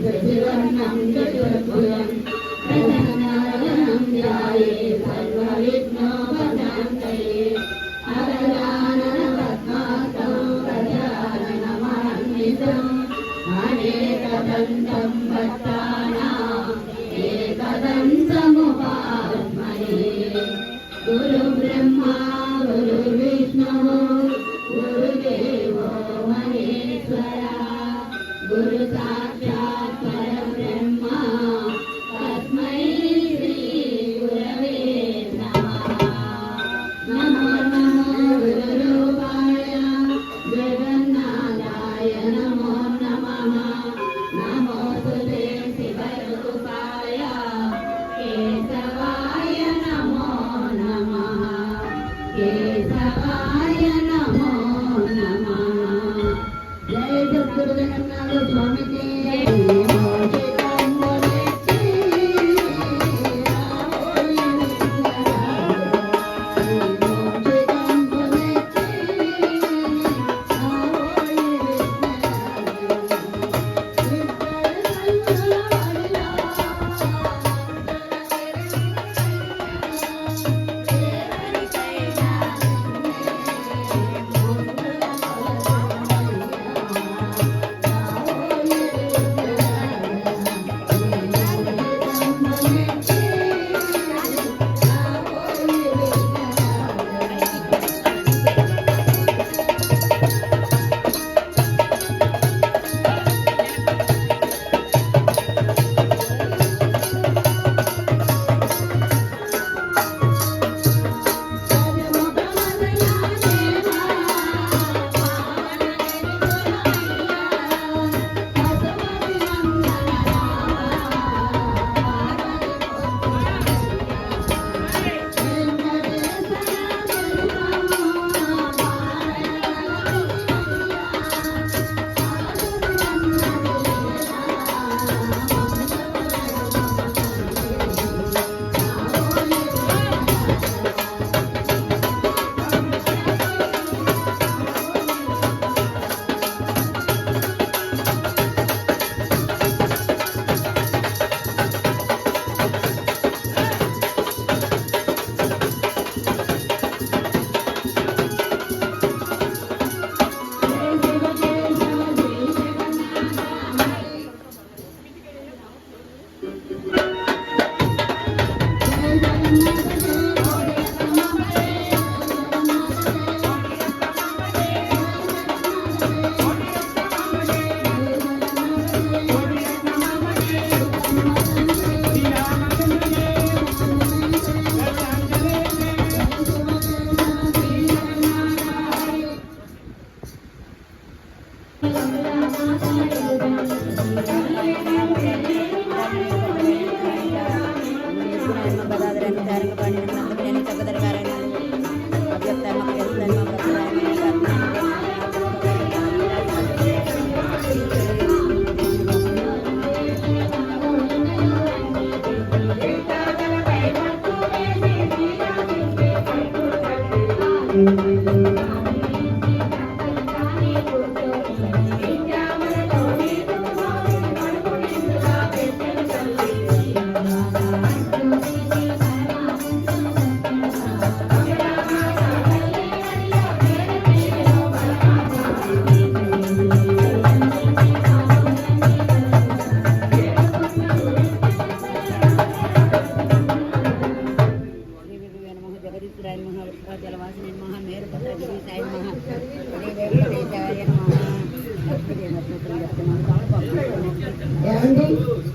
सचिवन्नं चतुर्भुजं प्रसन्नावरणं ध्याये सर्वविघ्नोपशान्तये अगजाननपद्मार्कं गजाननमहर्निशम् अनेकदन्तं भक्तानाम् एकदन्तमुपास्महे गुरुब्रह्मा गुरुर्विष्णुः गुरुदेवो महेश्वरः गुरु साक्षात् परब्रह्म तस्मै श्री गुरवे नमः नमो नमो गुरुरूपाय जगन्नाथाय नमो नमः नमोस्तुते शिवरूपाय केशवाय नमो नमः केशवाय नमो नमः जय सद्गुरु जगन्नाथ स्वामी की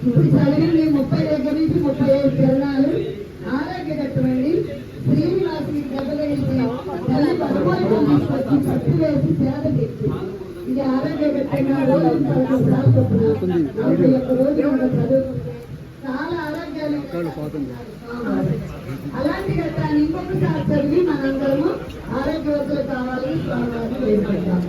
ఇప్పుడు చదివింది 30 దగ్గర నుంచి 35 చరణాలు ఆరోగ్యకరమండి. శ్రీనివాసుని దెబ్బతగిలింది తల్లి పదమాయితం తీసుకొచ్చి పట్టు వేసి సేద తెచ్చి ఇది ఆరోగ్యకరంగా రోజు చదువు చాలా ఆరోగ్యాలు అలాంటి ఘట్టాన్ని ఇంకొకసారి చదివి మనందరము ఆరోగ్యవంతులు కావాలని స్వామివారిని వేడుకుంటాం.